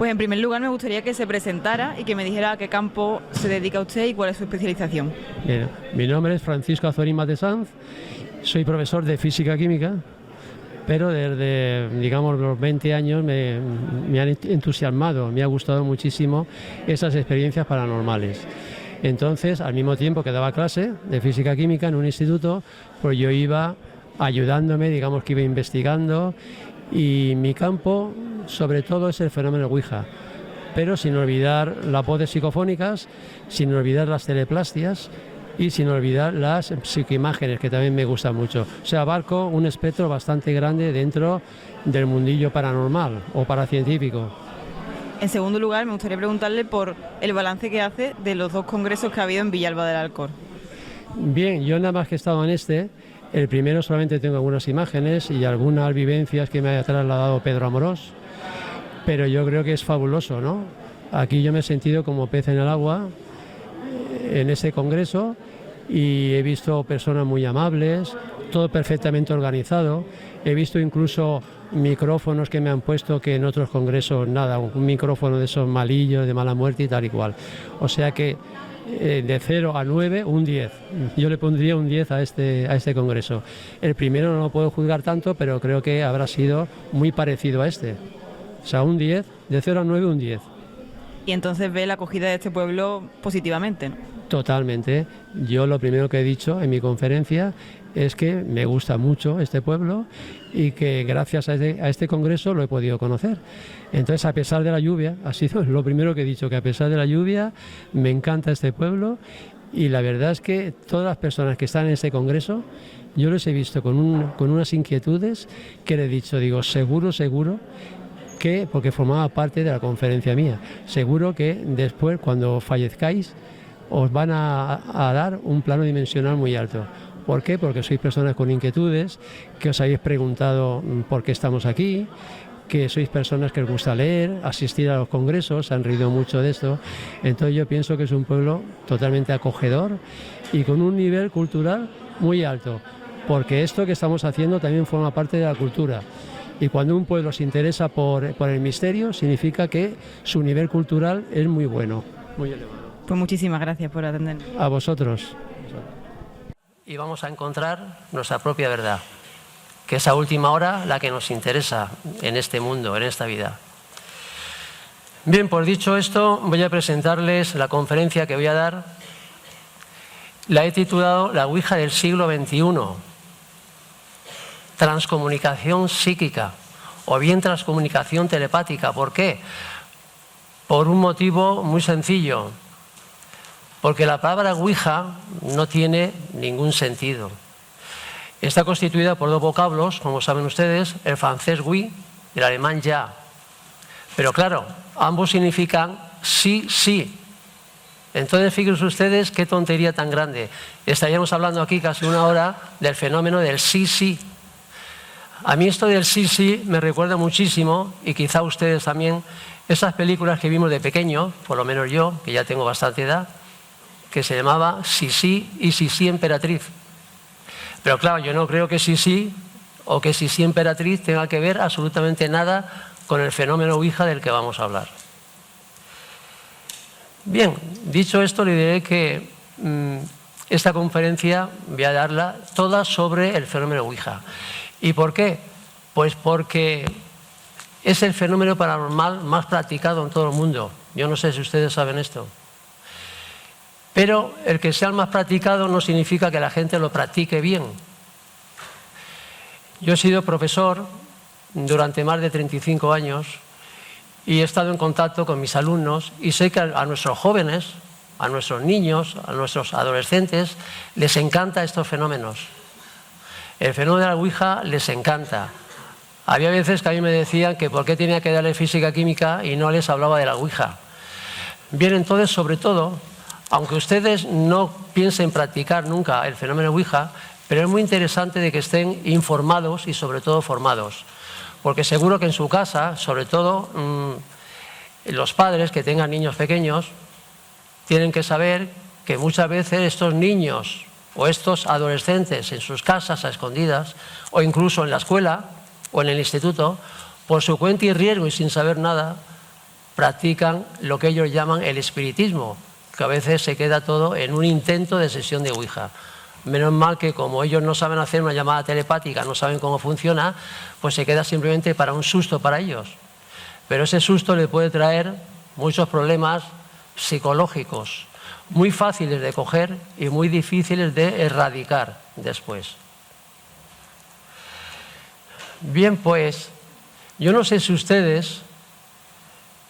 Pues en primer lugar me gustaría que se presentara y que me dijera a qué campo se dedica usted y cuál es su especialización. Bien, mi nombre es Francisco Azorín Matesanz, soy profesor de Física Química, pero desde, digamos, los 20 años me han entusiasmado, me ha gustado muchísimo esas experiencias paranormales. Entonces, al mismo tiempo que daba clase de Física Química en un instituto, pues yo iba ayudándome, digamos que iba investigando, y mi campo sobre todo es el fenómeno Ouija, pero sin olvidar las voces psicofónicas, sin olvidar las teleplastias y sin olvidar las psicoimágenes, que también me gustan mucho. O sea, abarco un espectro bastante grande dentro del mundillo paranormal o paracientífico. En segundo lugar, me gustaría preguntarle por el balance que hace de los 2 congresos que ha habido en Villalba del Alcor. Bien, yo nada más que he estado en el primero solamente tengo algunas imágenes y algunas vivencias que me ha trasladado Pedro Amorós, pero yo creo que es fabuloso, ¿no? Aquí yo me he sentido como pez en el agua en ese congreso y he visto personas muy amables, todo perfectamente organizado. He visto incluso micrófonos que me han puesto que en otros congresos nada, un micrófono de esos malillos, de mala muerte y tal y cual. O sea que de 0 a 9, un 10. Yo le pondría un 10 a este congreso. El primero no lo puedo juzgar tanto, pero creo que habrá sido muy parecido a este. O sea, un 10, de 0 a 9, un 10. Y entonces ve la acogida de este pueblo positivamente, ¿no? Totalmente. Yo lo primero que he dicho en mi conferencia es que me gusta mucho este pueblo y que gracias a este congreso lo he podido conocer. Entonces, a pesar de la lluvia, ha sido lo primero que he dicho, que a pesar de la lluvia me encanta este pueblo y la verdad es que todas las personas que están en este congreso, yo los he visto con unas inquietudes que le he dicho, digo, seguro, que, porque formaba parte de la conferencia mía, seguro que después, cuando fallezcáis, os van a dar un plano dimensional muy alto. ¿Por qué? Porque sois personas con inquietudes, que os habéis preguntado por qué estamos aquí, que sois personas que os gusta leer, asistir a los congresos, se han reído mucho de esto. Entonces yo pienso que es un pueblo totalmente acogedor y con un nivel cultural muy alto, porque esto que estamos haciendo también forma parte de la cultura. Y cuando un pueblo se interesa por el misterio, significa que su nivel cultural es muy bueno, muy elevado. Pues muchísimas gracias por atendernos. A vosotros. Y vamos a encontrar nuestra propia verdad, que es a última hora la que nos interesa en este mundo, en esta vida. Bien, pues dicho esto, voy a presentarles la conferencia que voy a dar. La he titulado La Ouija del siglo XXI. Transcomunicación psíquica o bien transcomunicación telepática. ¿Por qué? Por un motivo muy sencillo. Porque la palabra Ouija no tiene ningún sentido. Está constituida por 2 vocablos, como saben ustedes, el francés oui y el alemán ja. Pero claro, ambos significan sí, sí. Entonces, fíjense ustedes qué tontería tan grande. Estaríamos hablando aquí casi 1 hora del fenómeno del sí, sí. A mí esto del sí, sí me recuerda muchísimo, y quizá ustedes también, esas películas que vimos de pequeño, por lo menos yo, que ya tengo bastante edad, que se llamaba Sisi y Sisi Emperatriz. Pero claro, yo no creo que Sisi o que Sisi Emperatriz tenga que ver absolutamente nada con el fenómeno Ouija del que vamos a hablar. Bien, dicho esto, le diré que esta conferencia voy a darla toda sobre el fenómeno Ouija. ¿Y por qué? Pues porque es el fenómeno paranormal más practicado en todo el mundo. Yo no sé si ustedes saben esto. Pero el que sea el más practicado no significa que la gente lo practique bien. Yo he sido profesor durante más de 35 años y he estado en contacto con mis alumnos y sé que a nuestros jóvenes, a nuestros niños, a nuestros adolescentes, les encantan estos fenómenos. El fenómeno de la Ouija les encanta. Había veces que a mí me decían que por qué tenía que darle física química y no les hablaba de la Ouija. Bien, entonces, sobre todo, aunque ustedes no piensen practicar nunca el fenómeno Ouija, pero es muy interesante de que estén informados y sobre todo formados. Porque seguro que en su casa, sobre todo los padres que tengan niños pequeños, tienen que saber que muchas veces estos niños o estos adolescentes en sus casas a escondidas, o incluso en la escuela o en el instituto, por su cuenta y riesgo y sin saber nada, practican lo que ellos llaman el espiritismo, que a veces se queda todo en un intento de sesión de Ouija. Menos mal que como ellos no saben hacer una llamada telepática, no saben cómo funciona, pues se queda simplemente para un susto para ellos. Pero ese susto le puede traer muchos problemas psicológicos, muy fáciles de coger y muy difíciles de erradicar después. Bien, pues, yo no sé si ustedes,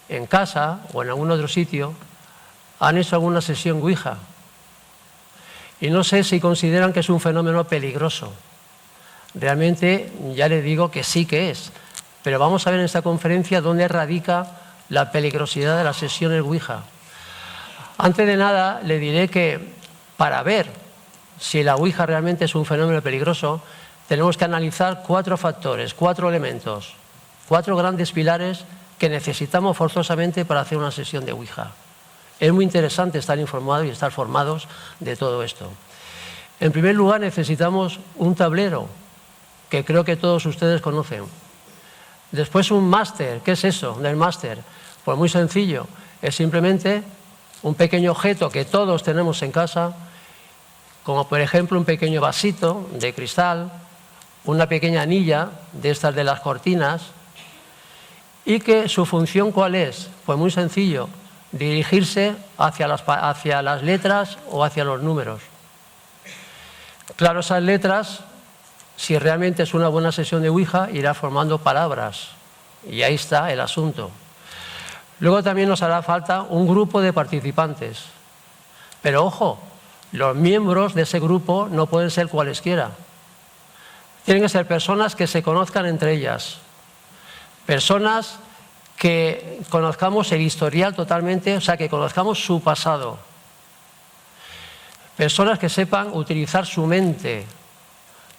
en casa o en algún otro sitio, han hecho alguna sesión Ouija. Y no sé si consideran que es un fenómeno peligroso. Realmente, ya les digo que sí que es. Pero vamos a ver en esta conferencia dónde radica la peligrosidad de las sesiones Ouija. Antes de nada, le diré que para ver si la Ouija realmente es un fenómeno peligroso, tenemos que analizar 4 factores, 4 elementos, 4 grandes pilares que necesitamos forzosamente para hacer una sesión de Ouija. Es muy interesante estar informados y estar formados de todo esto. En primer lugar, necesitamos un tablero, que creo que todos ustedes conocen. Después un máster. ¿Qué es eso del máster? Pues muy sencillo, es simplemente un pequeño objeto que todos tenemos en casa, como por ejemplo un pequeño vasito de cristal, una pequeña anilla de estas de las cortinas, y que su función ¿cuál es? Pues muy sencillo, dirigirse hacia las letras o hacia los números. Claro, esas letras, si realmente es una buena sesión de Ouija, irá formando palabras, y ahí está el asunto. Luego también nos hará falta un grupo de participantes. Pero ojo, los miembros de ese grupo no pueden ser cualesquiera. Tienen que ser personas que se conozcan entre ellas. Personas que conozcamos el historial totalmente, o sea, que conozcamos su pasado. Personas que sepan utilizar su mente.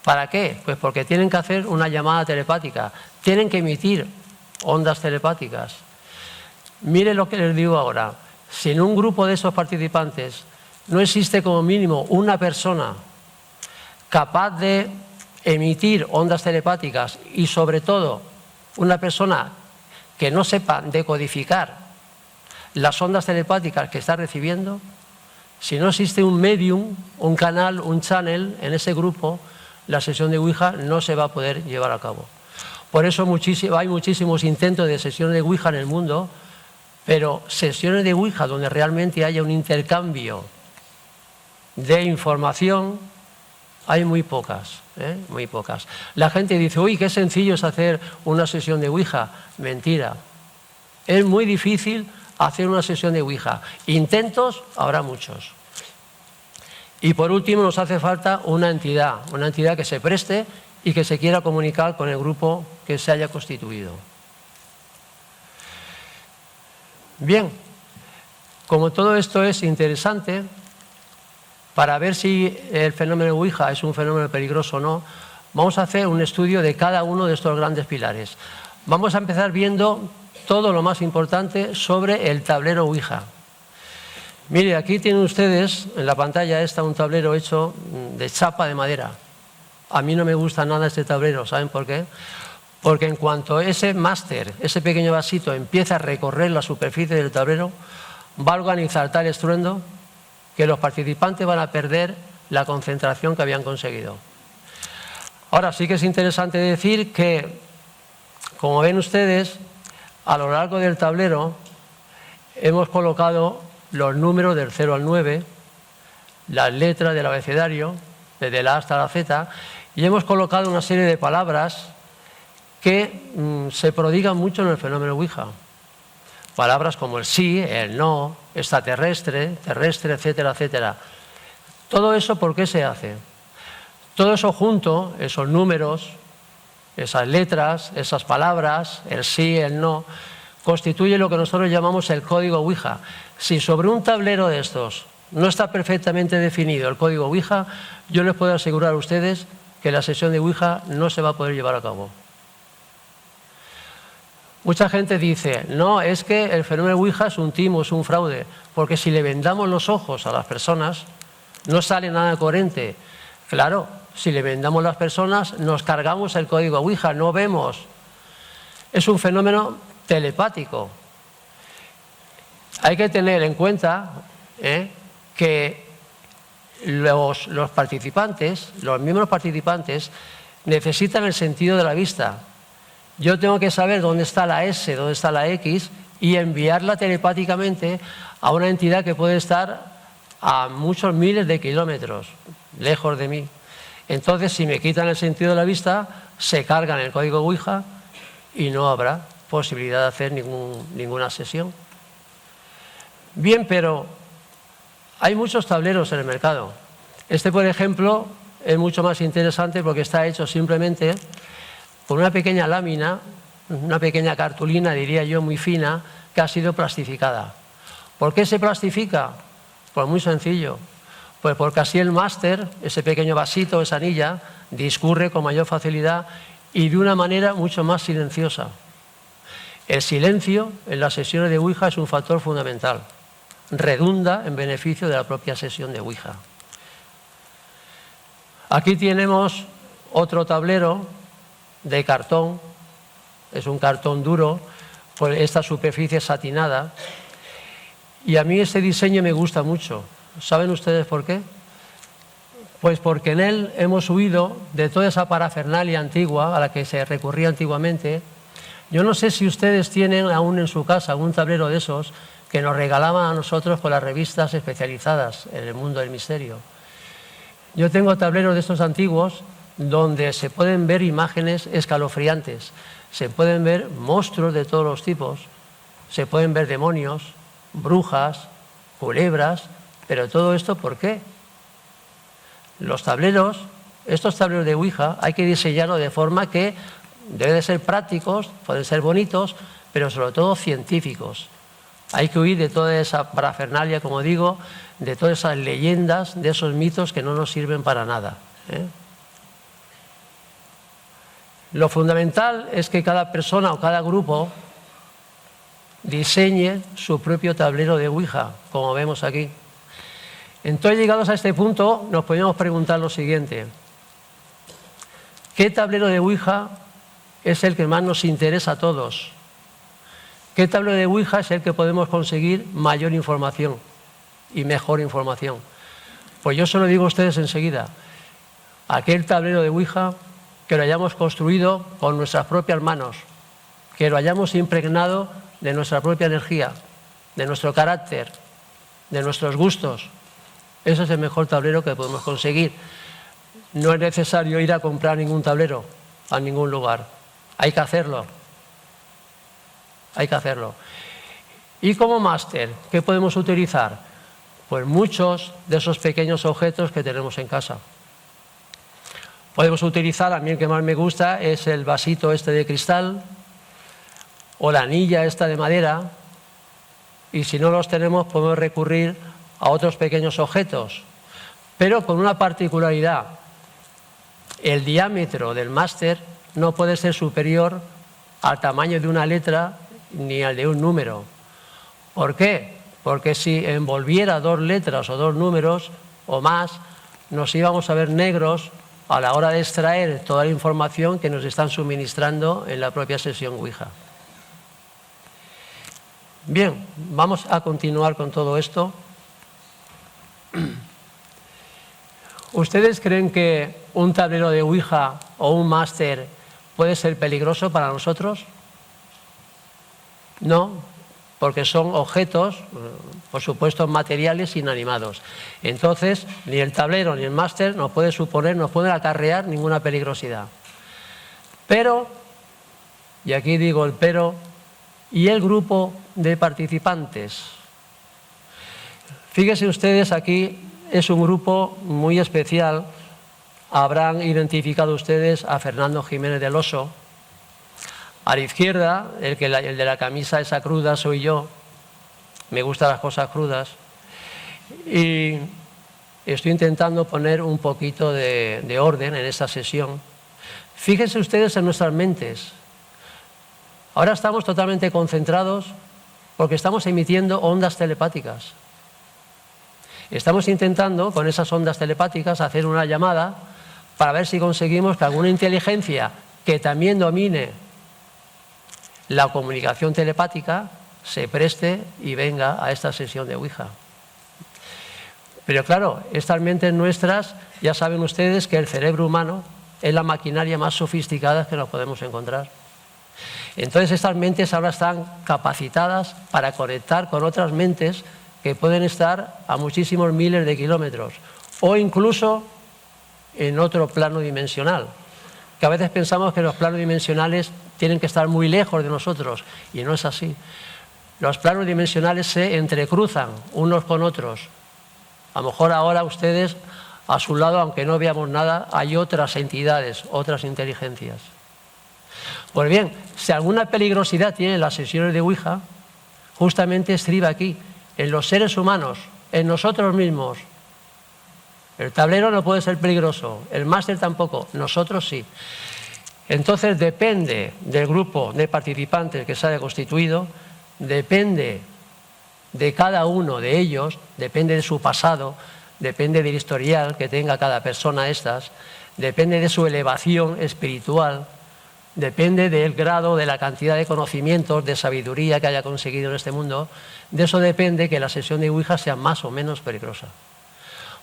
¿Para qué? Pues porque tienen que hacer una llamada telepática. Tienen que emitir ondas telepáticas. Mire lo que les digo ahora. Si en un grupo de esos participantes no existe como mínimo una persona capaz de emitir ondas telepáticas y sobre todo una persona que no sepa decodificar las ondas telepáticas que está recibiendo, si no existe un medium, un canal, un channel en ese grupo, la sesión de Ouija no se va a poder llevar a cabo. Por eso hay muchísimos intentos de sesiones de Ouija en el mundo, pero sesiones de Ouija donde realmente haya un intercambio de información, hay muy pocas, muy pocas. La gente dice, uy, qué sencillo es hacer una sesión de Ouija. Mentira. Es muy difícil hacer una sesión de Ouija. Intentos habrá muchos. Y por último nos hace falta una entidad que se preste y que se quiera comunicar con el grupo que se haya constituido. Bien, como todo esto es interesante, para ver si el fenómeno Ouija es un fenómeno peligroso o no, vamos a hacer un estudio de cada uno de estos grandes pilares. Vamos a empezar viendo todo lo más importante sobre el tablero Ouija. Mire, aquí tienen ustedes en la pantalla esta un tablero hecho de chapa de madera. A mí no me gusta nada este tablero, ¿saben por qué? Porque en cuanto ese máster, ese pequeño vasito, empieza a recorrer la superficie del tablero, va a organizar tal estruendo que los participantes van a perder la concentración que habían conseguido. Ahora sí que es interesante decir que, como ven ustedes, a lo largo del tablero hemos colocado los números del 0 al 9, las letras del abecedario, desde la A hasta la Z, y hemos colocado una serie de palabras que se prodigan mucho en el fenómeno Ouija. Palabras como el sí, el no, extraterrestre, terrestre, etcétera, etcétera. Todo eso, ¿por qué se hace? Todo eso junto, esos números, esas letras, esas palabras, el sí, el no, constituye lo que nosotros llamamos el código Ouija. Si sobre un tablero de estos no está perfectamente definido el código Ouija, yo les puedo asegurar a ustedes que la sesión de Ouija no se va a poder llevar a cabo. Mucha gente dice, no, es que el fenómeno Ouija es un timo, es un fraude, porque si le vendamos los ojos a las personas, no sale nada coherente. Claro, si le vendamos las personas, nos cargamos el código Ouija, no vemos. Es un fenómeno telepático. hay que tener en cuenta que los participantes, los miembros participantes, necesitan el sentido de la vista. Yo tengo que saber dónde está la S, dónde está la X y enviarla telepáticamente a una entidad que puede estar a muchos miles de kilómetros lejos de mí. Entonces, si me quitan el sentido de la vista, se cargan el código Ouija y no habrá posibilidad de hacer ninguna sesión. Bien, pero hay muchos tableros en el mercado. Este, por ejemplo, es mucho más interesante porque está hecho simplemente con una pequeña lámina, una pequeña cartulina, diría yo, muy fina, que ha sido plastificada. ¿Por qué se plastifica? Pues muy sencillo. Pues porque así el máster, ese pequeño vasito, esa anilla, discurre con mayor facilidad y de una manera mucho más silenciosa. El silencio en las sesiones de Ouija es un factor fundamental. Redunda en beneficio de la propia sesión de Ouija. Aquí tenemos otro tablero de cartón, es un cartón duro, con esta superficie satinada, y a mí este diseño me gusta mucho. ¿Saben ustedes por qué? Pues porque en él hemos huido de toda esa parafernalia antigua a la que se recurría antiguamente. Yo no sé si ustedes tienen aún en su casa algún tablero de esos que nos regalaban a nosotros por las revistas especializadas en el mundo del misterio. Yo tengo tableros de estos antiguos donde se pueden ver imágenes escalofriantes, se pueden ver monstruos de todos los tipos, se pueden ver demonios, brujas, culebras, pero todo esto ¿por qué? Los tableros, estos tableros de Ouija, hay que diseñarlos de forma que deben de ser prácticos, pueden ser bonitos, pero sobre todo científicos. Hay que huir de toda esa parafernalia, como digo, de todas esas leyendas, de esos mitos que no nos sirven para nada. Lo fundamental es que cada persona o cada grupo diseñe su propio tablero de Ouija, como vemos aquí. Entonces, llegados a este punto, nos podemos preguntar lo siguiente: ¿qué tablero de Ouija es el que más nos interesa a todos? ¿Qué tablero de Ouija es el que podemos conseguir mayor información y mejor información? Pues yo se lo digo a ustedes enseguida. Aquel tablero de Ouija que lo hayamos construido con nuestras propias manos, que lo hayamos impregnado de nuestra propia energía, de nuestro carácter, de nuestros gustos. Ese es el mejor tablero que podemos conseguir. No es necesario ir a comprar ningún tablero a ningún lugar. Hay que hacerlo. Hay que hacerlo. Y como máster, ¿qué podemos utilizar? Pues muchos de esos pequeños objetos que tenemos en casa. Podemos utilizar, a mí el que más me gusta es el vasito este de cristal o la anilla esta de madera, y si no los tenemos podemos recurrir a otros pequeños objetos, pero con una particularidad: el diámetro del máster no puede ser superior al tamaño de una letra ni al de un número. ¿Por qué? Porque si envolviera 2 letras o 2 números o más, nos íbamos a ver negros a la hora de extraer toda la información que nos están suministrando en la propia sesión Ouija. Bien, vamos a continuar con todo esto. ¿Ustedes creen que un tablero de Ouija o un máster puede ser peligroso para nosotros? No, porque son objetos, por supuesto, materiales inanimados. Entonces, ni el tablero ni el máster nos puede suponer, nos pueden acarrear ninguna peligrosidad. Pero, y aquí digo el pero, ¿y el grupo de participantes? Fíjense ustedes, aquí es un grupo muy especial. Habrán identificado ustedes a Fernando Jiménez del Oso. A la izquierda, el de la camisa esa cruda soy yo. Me gustan las cosas crudas. Y estoy intentando poner un poquito de orden en esta sesión. Fíjense ustedes en nuestras mentes. Ahora estamos totalmente concentrados porque estamos emitiendo ondas telepáticas. Estamos intentando, con esas ondas telepáticas, hacer una llamada para ver si conseguimos que alguna inteligencia que también domine la comunicación telepática se preste y venga a esta sesión de Ouija. Pero claro, estas mentes nuestras, ya saben ustedes que el cerebro humano es la maquinaria más sofisticada que nos podemos encontrar. Entonces estas mentes ahora están capacitadas para conectar con otras mentes que pueden estar a muchísimos miles de kilómetros o incluso en otro plano dimensional, que a veces pensamos que los planos dimensionales tienen que estar muy lejos de nosotros y no es así. Los planos dimensionales se entrecruzan unos con otros. A lo mejor ahora ustedes, a su lado, aunque no veamos nada, hay otras entidades, otras inteligencias. Pues bien, si alguna peligrosidad tienen las sesiones de Ouija, justamente estriba aquí, en los seres humanos, en nosotros mismos. El tablero no puede ser peligroso, el máster tampoco, nosotros sí. Entonces depende del grupo de participantes que se haya constituido, depende de cada uno de ellos, depende de su pasado, depende del historial que tenga cada persona estas, depende de su elevación espiritual, depende del grado, de la cantidad de conocimientos, de sabiduría que haya conseguido en este mundo. De eso depende que la sesión de Ouija sea más o menos peligrosa.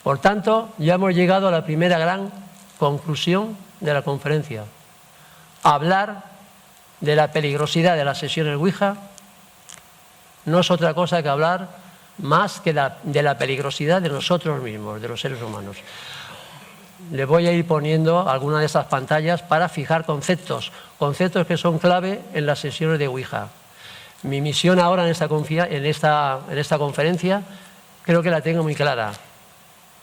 Por tanto, ya hemos llegado a la primera gran conclusión de la conferencia. Hablar de la peligrosidad de las sesiones Ouija no es otra cosa que hablar más que de la peligrosidad de nosotros mismos, de los seres humanos. Le voy a ir poniendo alguna de esas pantallas para fijar conceptos que son clave en las sesiones de Ouija. Mi misión ahora en esta conferencia, creo que la tengo muy clara,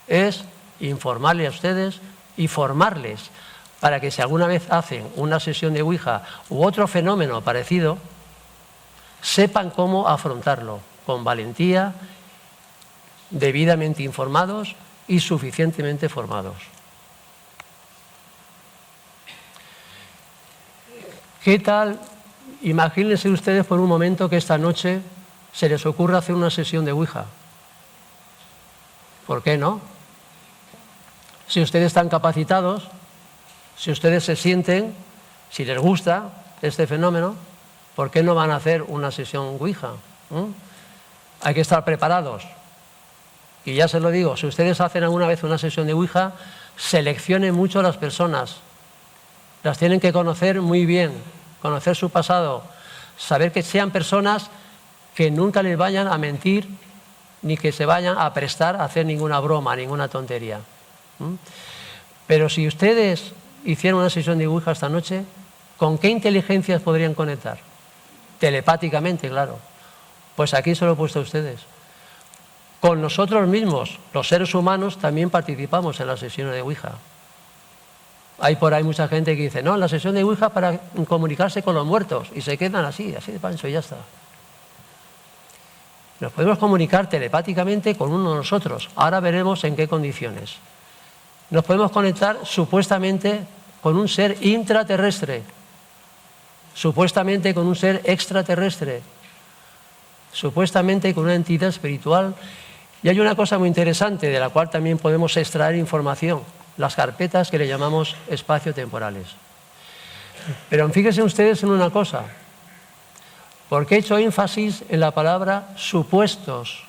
es informarles a ustedes y formarles para que si alguna vez hacen una sesión de Ouija u otro fenómeno parecido, sepan cómo afrontarlo con valentía, debidamente informados y suficientemente formados. ¿Qué tal? Imagínense ustedes por un momento que esta noche se les ocurra hacer una sesión de Ouija. ¿Por qué no? Si ustedes están capacitados, si ustedes se sienten, si les gusta este fenómeno, ¿por qué no van a hacer una sesión Ouija? Hay que estar preparados. Y ya se lo digo, si ustedes hacen alguna vez una sesión de Ouija, seleccionen mucho a las personas. Las tienen que conocer muy bien, conocer su pasado, saber que sean personas que nunca les vayan a mentir ni que se vayan a prestar a hacer ninguna broma, ninguna tontería. Pero si ustedes hicieran una sesión de Ouija esta noche, ¿con qué inteligencias podrían conectar? Telepáticamente, claro. Pues aquí se lo he puesto a ustedes. Con nosotros mismos, los seres humanos, también participamos en las sesiones de Ouija. Hay por ahí mucha gente que dice, no, en la sesión de Ouija para comunicarse con los muertos, y se quedan así de pancho y ya está. Nos podemos comunicar telepáticamente con uno de nosotros. Ahora veremos en qué condiciones. Nos podemos conectar supuestamente con un ser intraterrestre, supuestamente con un ser extraterrestre, supuestamente con una entidad espiritual. Y hay una cosa muy interesante de la cual también podemos extraer información, las carpetas que le llamamos espacio-temporales. Pero fíjense ustedes en una cosa, porque he hecho énfasis en la palabra supuestos,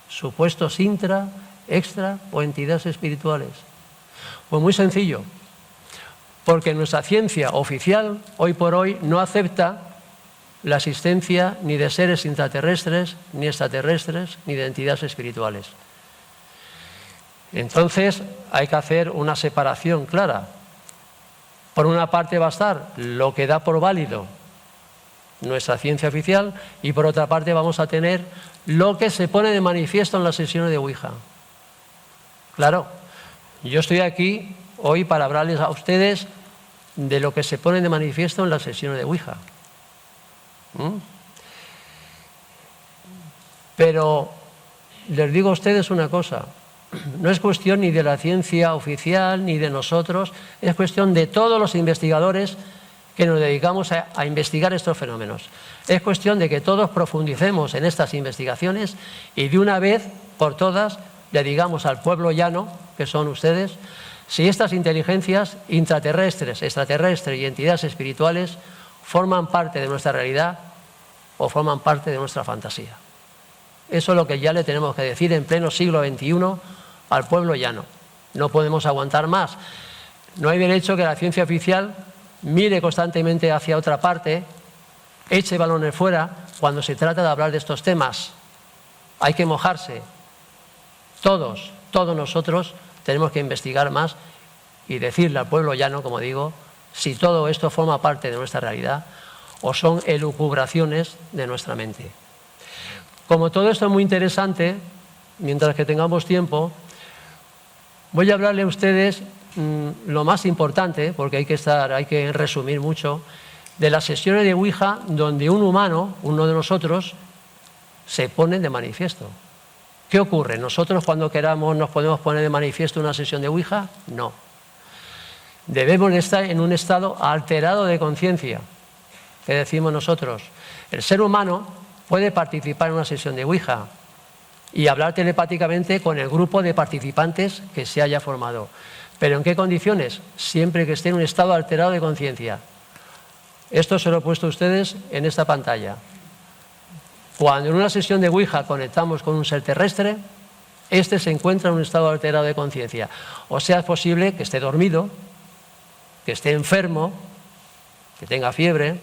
supuestos intra, extra o entidades espirituales. Pues muy sencillo, porque nuestra ciencia oficial hoy por hoy no acepta la existencia ni de seres intraterrestres, ni extraterrestres, ni de entidades espirituales. Entonces hay que hacer una separación clara. Por una parte va a estar lo que da por válido nuestra ciencia oficial y por otra parte vamos a tener lo que se pone de manifiesto en las sesiones de Ouija. Claro, yo estoy aquí hoy para hablarles a ustedes de lo que se pone de manifiesto en las sesiones de Ouija. Pero les digo a ustedes una cosa, no es cuestión ni de la ciencia oficial ni de nosotros, es cuestión de todos los investigadores que nos dedicamos a investigar estos fenómenos. Es cuestión de que todos profundicemos en estas investigaciones y de una vez por todas le digamos al pueblo llano, que son ustedes, si estas inteligencias intraterrestres, extraterrestres y entidades espirituales forman parte de nuestra realidad o forman parte de nuestra fantasía. Eso es lo que ya le tenemos que decir en pleno siglo XXI al pueblo llano. No podemos aguantar más. No hay derecho que la ciencia oficial mire constantemente hacia otra parte, eche balones fuera cuando se trata de hablar de estos temas. Hay que mojarse. Todos nosotros tenemos que investigar más y decirle al pueblo llano, como digo, si todo esto forma parte de nuestra realidad o son elucubraciones de nuestra mente. Como todo esto es muy interesante, mientras que tengamos tiempo, voy a hablarle a ustedes lo más importante, porque hay que resumir mucho, de las sesiones de Ouija donde un humano, uno de nosotros, se pone de manifiesto. ¿Qué ocurre? ¿Nosotros cuando queramos nos podemos poner de manifiesto una sesión de Ouija? No. Debemos de estar en un estado alterado de conciencia, que decimos nosotros. El ser humano puede participar en una sesión de Ouija y hablar telepáticamente con el grupo de participantes que se haya formado. ¿Pero en qué condiciones? Siempre que esté en un estado alterado de conciencia. Esto se lo he puesto a ustedes en esta pantalla. Cuando en una sesión de Ouija conectamos con un ser terrestre, este se encuentra en un estado alterado de conciencia. O sea, es posible que esté dormido, que esté enfermo, que tenga fiebre,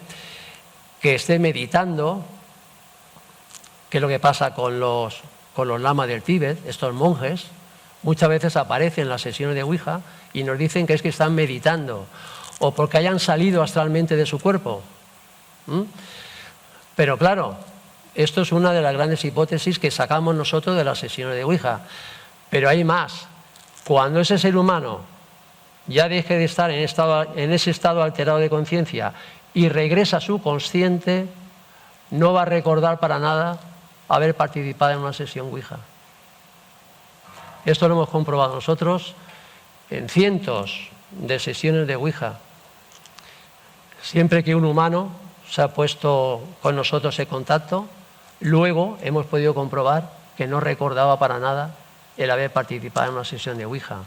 que esté meditando, que es lo que pasa con los lamas del Tíbet, estos monjes. Muchas veces aparecen en las sesiones de Ouija y nos dicen que es que están meditando o porque hayan salido astralmente de su cuerpo. Pero claro, esto es una de las grandes hipótesis que sacamos nosotros de las sesiones de Ouija. Pero hay más. Cuando ese ser humano ya deje de estar en ese estado alterado de conciencia y regresa a su consciente, no va a recordar para nada haber participado en una sesión Ouija. Esto lo hemos comprobado nosotros en cientos de sesiones de Ouija. Siempre que un humano se ha puesto con nosotros en contacto, luego hemos podido comprobar que no recordaba para nada el haber participado en una sesión de Ouija.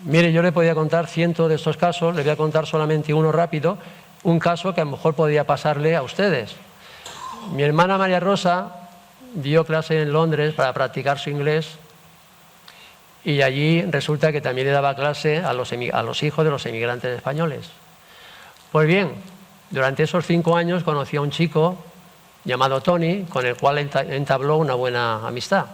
Mire, yo le podía contar cientos de estos casos, le voy a contar solamente uno rápido, un caso que a lo mejor podría pasarle a ustedes. Mi hermana María Rosa dio clase en Londres para practicar su inglés y allí resulta que también le daba clase a los hijos de los emigrantes españoles. Pues bien, durante esos 5 años conocí a un chico llamado Tony, con el cual entabló una buena amistad.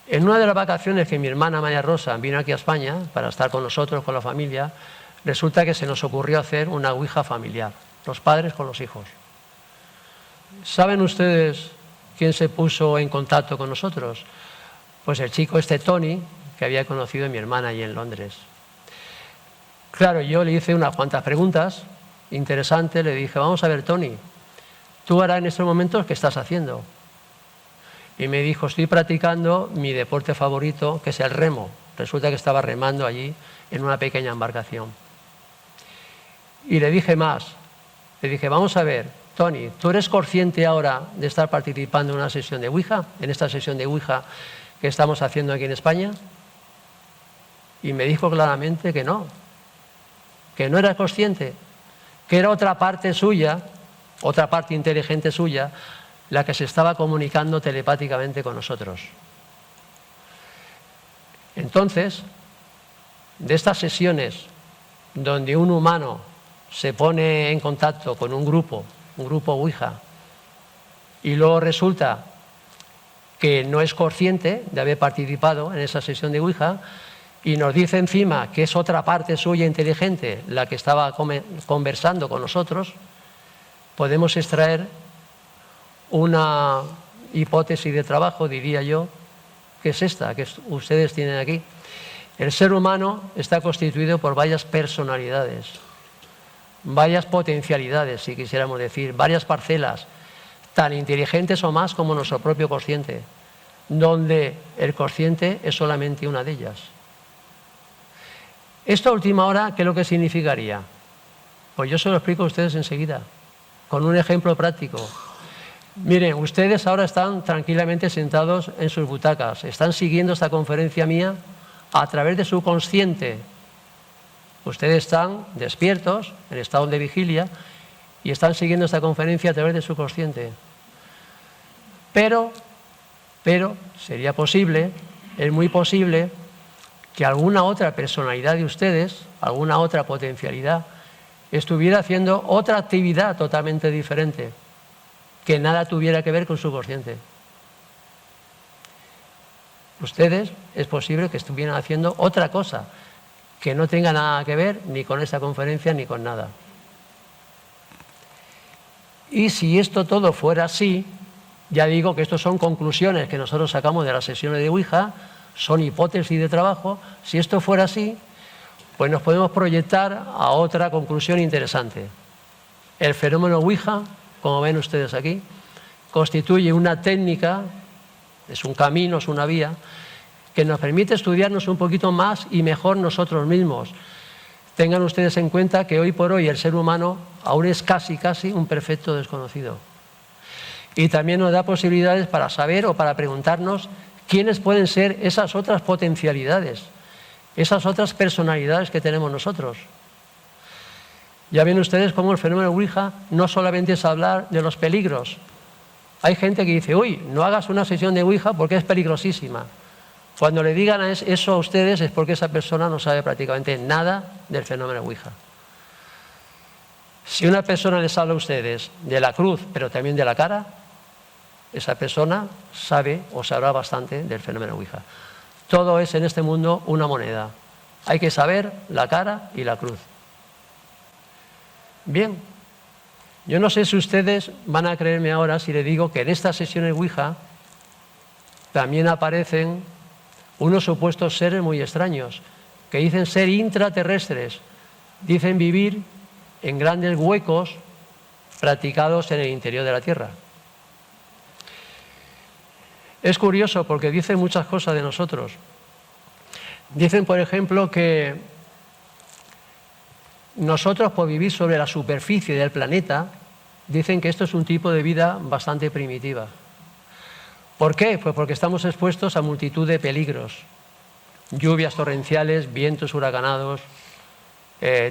En una de las vacaciones que mi hermana María Rosa vino aquí a España para estar con nosotros, con la familia, resulta que se nos ocurrió hacer una Ouija familiar, los padres con los hijos. ¿Saben ustedes quién se puso en contacto con nosotros? Pues el chico Tony, que había conocido a mi hermana allí en Londres. Claro, yo le hice unas cuantas preguntas interesantes, le dije, vamos a ver, Tony, tú ahora en estos momentos, ¿qué estás haciendo? Y me dijo, estoy practicando mi deporte favorito, que es el remo. Resulta que estaba remando allí en una pequeña embarcación. Y le dije más, le dije, vamos a ver, Tony, ¿tú eres consciente ahora de estar participando en una sesión de Ouija, en esta sesión de Ouija que estamos haciendo aquí en España? Y me dijo claramente que no era consciente, que era otra parte suya, otra parte inteligente suya, la que se estaba comunicando telepáticamente con nosotros. Entonces, de estas sesiones donde un humano se pone en contacto con un grupo Ouija, y luego resulta que no es consciente de haber participado en esa sesión de Ouija, y nos dice encima que es otra parte suya inteligente la que estaba conversando con nosotros, podemos extraer una hipótesis de trabajo, diría yo, que es esta, que ustedes tienen aquí. El ser humano está constituido por varias personalidades, varias potencialidades, si quisiéramos decir, varias parcelas, tan inteligentes o más como nuestro propio consciente, donde el consciente es solamente una de ellas. Esto a última hora, ¿qué es lo que significaría? Pues yo se lo explico a ustedes enseguida, con un ejemplo práctico. Miren, ustedes ahora están tranquilamente sentados en sus butacas, están siguiendo esta conferencia mía a través de su consciente. Ustedes están despiertos, en estado de vigilia, y están siguiendo esta conferencia a través de su consciente. Pero sería posible, es muy posible, que alguna otra personalidad de ustedes, alguna otra potencialidad, estuviera haciendo otra actividad totalmente diferente, que nada tuviera que ver con su consciente. Ustedes es posible que estuvieran haciendo otra cosa, que no tenga nada que ver ni con esta conferencia ni con nada. Y si esto todo fuera así, ya digo que estos son conclusiones que nosotros sacamos de las sesiones de Ouija, son hipótesis de trabajo. Si esto fuera así, pues nos podemos proyectar a otra conclusión interesante. El fenómeno Ouija, como ven ustedes aquí, constituye una técnica, es un camino, es una vía, que nos permite estudiarnos un poquito más y mejor nosotros mismos. Tengan ustedes en cuenta que hoy por hoy el ser humano aún es casi un perfecto desconocido. Y también nos da posibilidades para saber o para preguntarnos quiénes pueden ser esas otras potencialidades, esas otras personalidades que tenemos nosotros. Ya ven ustedes cómo el fenómeno Ouija no solamente es hablar de los peligros. Hay gente que dice, uy, no hagas una sesión de Ouija porque es peligrosísima. Cuando le digan eso a ustedes es porque esa persona no sabe prácticamente nada del fenómeno Ouija. Si una persona les habla a ustedes de la cruz, pero también de la cara, esa persona sabe o sabrá bastante del fenómeno Ouija. Todo es en este mundo una moneda. Hay que saber la cara y la cruz. Bien, yo no sé si ustedes van a creerme ahora si les digo que en estas sesiones Ouija también aparecen unos supuestos seres muy extraños, que dicen ser intraterrestres, dicen vivir en grandes huecos practicados en el interior de la Tierra. Es curioso porque dicen muchas cosas de nosotros. Dicen, por ejemplo, que nosotros, por vivir sobre la superficie del planeta, dicen que esto es un tipo de vida bastante primitiva. ¿Por qué? Pues porque estamos expuestos a multitud de peligros. Lluvias torrenciales, vientos huracanados,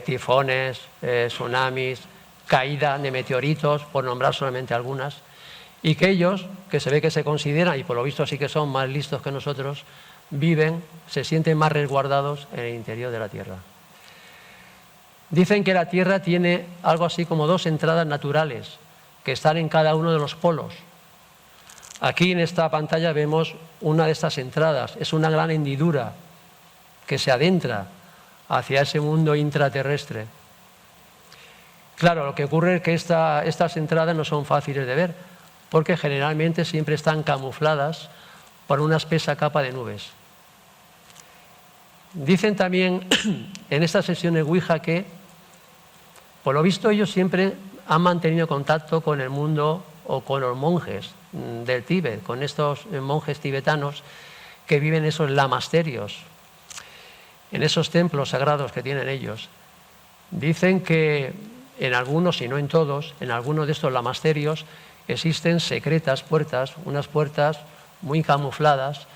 tifones, tsunamis, caída de meteoritos, por nombrar solamente algunas. Y que ellos, que se ve que se consideran, y por lo visto sí que son más listos que nosotros, viven, se sienten más resguardados en el interior de la Tierra. Dicen que la Tierra tiene algo así como 2 entradas naturales, que están en cada uno de los polos. Aquí en esta pantalla vemos una de estas entradas, es una gran hendidura que se adentra hacia ese mundo intraterrestre. Claro, lo que ocurre es que estas entradas no son fáciles de ver, porque generalmente siempre están camufladas por una espesa capa de nubes. Dicen también en esta sesión de Ouija que, por lo visto, ellos siempre han mantenido contacto con el mundo o con los monjes del Tíbet, con estos monjes tibetanos que viven esos lamasterios, en esos templos sagrados que tienen ellos. Dicen que en algunos, y no en todos, en algunos de estos lamasterios existen secretas puertas, unas puertas muy camufladas,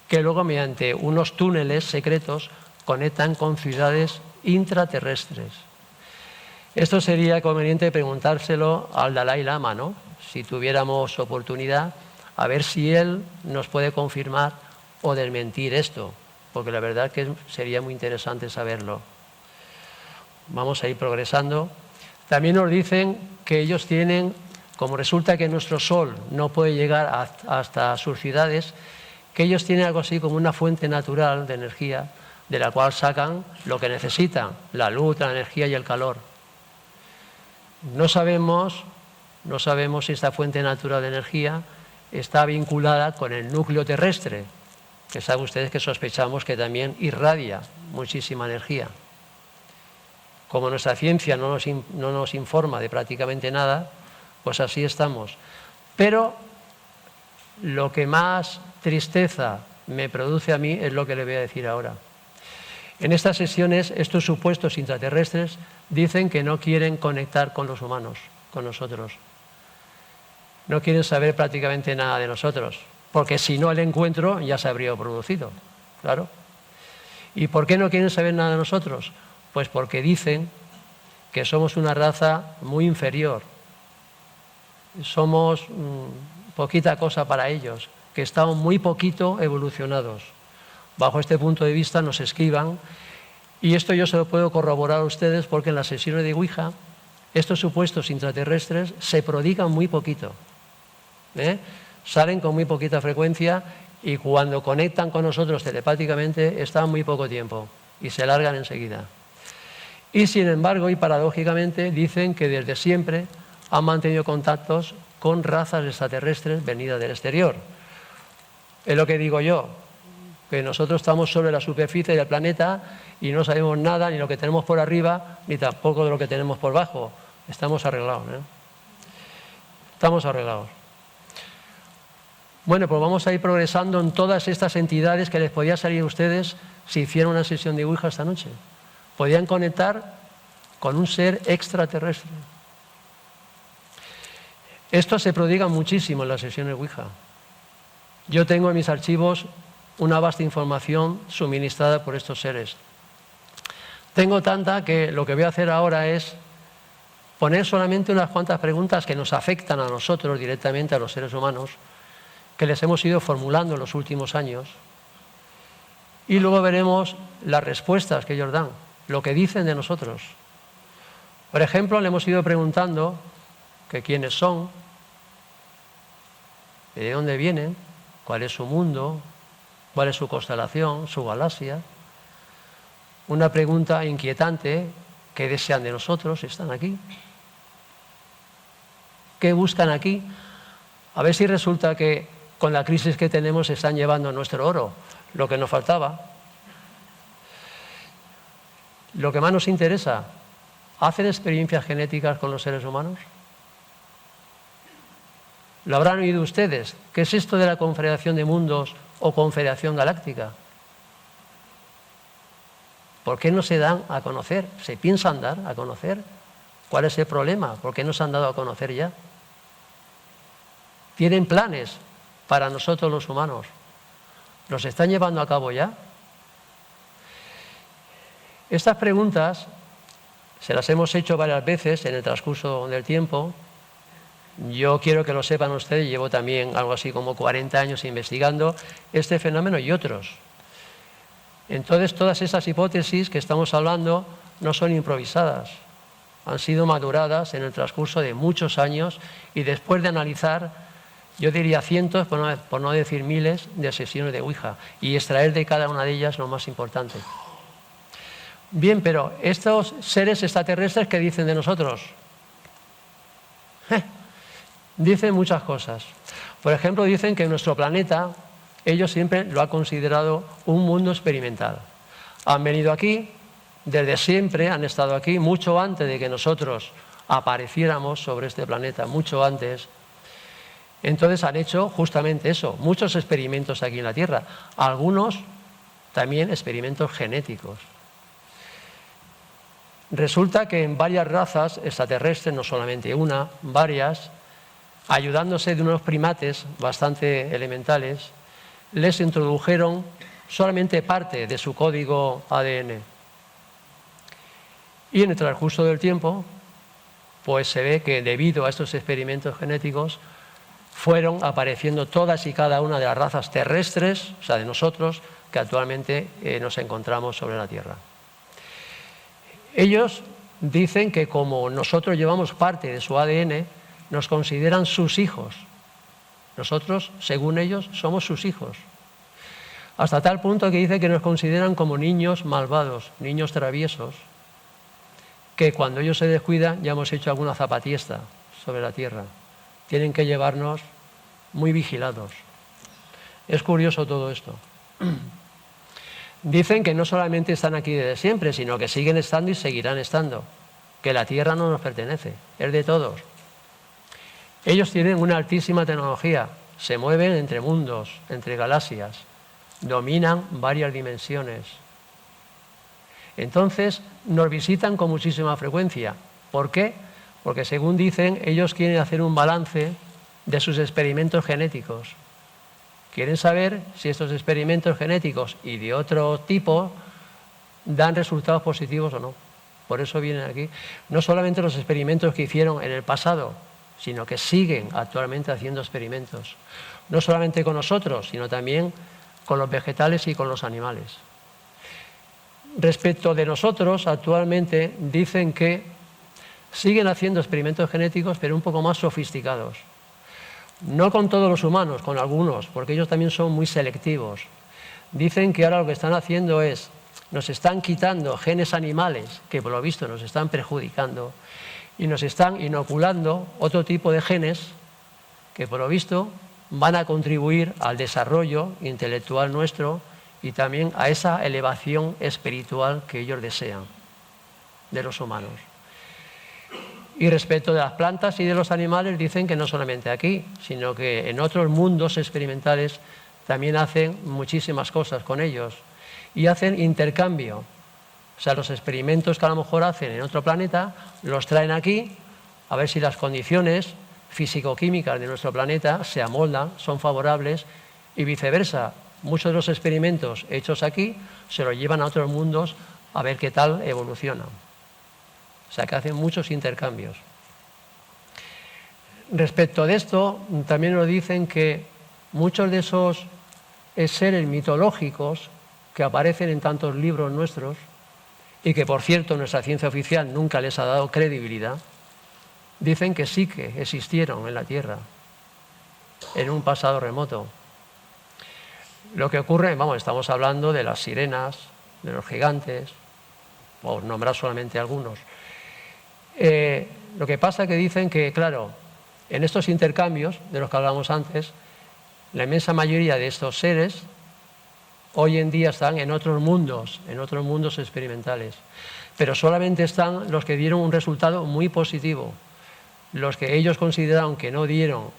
que luego mediante unos túneles secretos conectan con ciudades intraterrestres. Esto sería conveniente preguntárselo al Dalai Lama, ¿no? Si tuviéramos oportunidad, a ver si él nos puede confirmar o desmentir esto, porque la verdad que sería muy interesante saberlo. Vamos a ir progresando. También nos dicen que ellos tienen, como resulta que nuestro Sol no puede llegar hasta sus ciudades, que ellos tienen algo así como una fuente natural de energía, de la cual sacan lo que necesitan, la luz, la energía y el calor. No sabemos si esta fuente natural de energía está vinculada con el núcleo terrestre, que saben ustedes que sospechamos que también irradia muchísima energía. Como nuestra ciencia no nos informa de prácticamente nada, pues así estamos. Pero lo que más tristeza me produce a mí es lo que le voy a decir ahora. En estas sesiones, estos supuestos intraterrestres dicen que no quieren conectar con los humanos, con nosotros. No quieren saber prácticamente nada de nosotros, porque si no el encuentro ya se habría producido, claro. ¿Y por qué no quieren saber nada de nosotros? Pues porque dicen que somos una raza muy inferior. Somos poquita cosa para ellos, que estamos muy poquito evolucionados. Bajo este punto de vista nos esquivan, y esto yo se lo puedo corroborar a ustedes porque en las sesiones de Ouija estos supuestos intraterrestres se prodigan muy poquito, salen con muy poquita frecuencia, y cuando conectan con nosotros telepáticamente están muy poco tiempo y se largan enseguida. Y sin embargo, y paradójicamente, dicen que desde siempre han mantenido contactos con razas extraterrestres venidas del exterior. Es lo que digo yo, que nosotros estamos sobre la superficie del planeta y no sabemos nada, ni lo que tenemos por arriba, ni tampoco de lo que tenemos por abajo. Estamos arreglados, Estamos arreglados. Bueno, pues vamos a ir progresando en todas estas entidades que les podía salir a ustedes si hicieran una sesión de Ouija esta noche. Podían conectar con un ser extraterrestre. Esto se prodiga muchísimo en las sesiones Ouija. Yo tengo en mis archivos una vasta información suministrada por estos seres. Tengo tanta que lo que voy a hacer ahora es poner solamente unas cuantas preguntas que nos afectan a nosotros directamente, a los seres humanos, que les hemos ido formulando en los últimos años, y luego veremos las respuestas que ellos dan, lo que dicen de nosotros. Por ejemplo, le hemos ido preguntando que quiénes son, de dónde vienen, cuál es su mundo, cuál es su constelación, su galaxia. Una pregunta inquietante: ¿qué desean de nosotros si están aquí? ¿Qué buscan aquí? A ver si resulta que con la crisis que tenemos se están llevando nuestro oro, lo que nos faltaba. Lo que más nos interesa: ¿hacen experiencias genéticas con los seres humanos? Lo habrán oído ustedes. ¿Qué es esto de la Confederación de Mundos o Confederación Galáctica? ¿Por qué no se dan a conocer? ¿Se piensan dar a conocer? ¿Cuál es el problema? ¿Por qué no se han dado a conocer ya? ¿Tienen planes para nosotros los humanos? ¿Los están llevando a cabo ya? Estas preguntas se las hemos hecho varias veces en el transcurso del tiempo. Yo quiero que lo sepan ustedes, llevo también algo así como 40 años investigando este fenómeno y otros. Entonces, todas esas hipótesis que estamos hablando no son improvisadas, han sido maduradas en el transcurso de muchos años, y después de analizar, yo diría cientos, por no decir miles, de sesiones de Ouija, y extraer de cada una de ellas lo más importante. Bien, pero estos seres extraterrestres, ¿qué dicen de nosotros? Dicen muchas cosas. Por ejemplo, dicen que nuestro planeta, ellos siempre lo han considerado un mundo experimental. Han venido aquí, desde siempre han estado aquí, mucho antes de que nosotros apareciéramos sobre este planeta, mucho antes. Entonces han hecho justamente eso, muchos experimentos aquí en la Tierra, algunos también experimentos genéticos. Resulta que en varias razas extraterrestres, no solamente una, varias, ayudándose de unos primates bastante elementales, les introdujeron solamente parte de su código ADN. Y en el transcurso del tiempo, pues se ve que debido a estos experimentos genéticos fueron apareciendo todas y cada una de las razas terrestres, o sea, de nosotros, que actualmente nos encontramos sobre la Tierra. Ellos dicen que como nosotros llevamos parte de su ADN, nos consideran sus hijos. Nosotros, según ellos, somos sus hijos. Hasta tal punto que dice que nos consideran como niños malvados, niños traviesos, que cuando ellos se descuidan ya hemos hecho alguna zapatiesta sobre la Tierra. Tienen que llevarnos muy vigilados. Es curioso todo esto. Dicen que no solamente están aquí desde siempre, sino que siguen estando y seguirán estando, que la Tierra no nos pertenece, es de todos. Ellos tienen una altísima tecnología, se mueven entre mundos, entre galaxias, dominan varias dimensiones. Entonces nos visitan con muchísima frecuencia. ¿Por qué? Porque según dicen, ellos quieren hacer un balance de sus experimentos genéticos. Quieren saber si estos experimentos genéticos y de otro tipo dan resultados positivos o no. por eso vienen aquí. No solamente los experimentos que hicieron en el pasado, sino que siguen actualmente haciendo experimentos. No solamente con nosotros, sino también con los vegetales y con los animales. Respecto de nosotros, actualmente dicen que siguen haciendo experimentos genéticos, pero un poco más sofisticados. No con todos los humanos, con algunos, porque ellos también son muy selectivos. Dicen que ahora lo que están haciendo es, nos están quitando genes animales, que por lo visto nos están perjudicando, y nos están inoculando otro tipo de genes que por lo visto van a contribuir al desarrollo intelectual nuestro y también a esa elevación espiritual que ellos desean de los humanos. Y respecto de las plantas y de los animales, dicen que no solamente aquí, sino que en otros mundos experimentales también hacen muchísimas cosas con ellos y hacen intercambio. O sea, los experimentos que a lo mejor hacen en otro planeta los traen aquí a ver si las condiciones físico-químicas de nuestro planeta se amoldan, son favorables y viceversa. Muchos de los experimentos hechos aquí se los llevan a otros mundos a ver qué tal evolucionan. O sea, que hacen muchos intercambios. Respecto de esto, también nos dicen que muchos de esos seres mitológicos que aparecen en tantos libros nuestros y que, por cierto, nuestra ciencia oficial nunca les ha dado credibilidad, dicen que sí que existieron en la Tierra en un pasado remoto. Lo que ocurre, estamos hablando de las sirenas, de los gigantes, por nombrar solamente algunos. Lo que pasa es que dicen que, claro, en estos intercambios de los que hablamos antes, la inmensa mayoría de estos seres hoy en día están en otros mundos experimentales, pero solamente están los que dieron un resultado muy positivo. Los que ellos consideraron que no dieron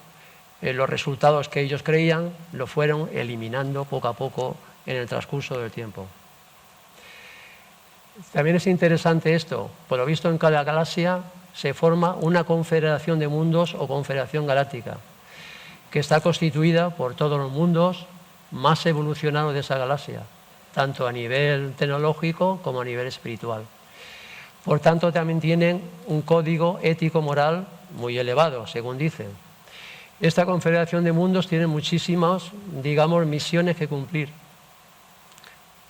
los resultados que ellos creían, lo fueron eliminando poco a poco en el transcurso del tiempo. También es interesante esto, por lo visto en cada galaxia se forma una confederación de mundos o confederación galáctica, que está constituida por todos los mundos más evolucionados de esa galaxia, tanto a nivel tecnológico como a nivel espiritual. Por tanto, también tienen un código ético-moral muy elevado, según dicen. Esta confederación de mundos tiene muchísimas, misiones que cumplir.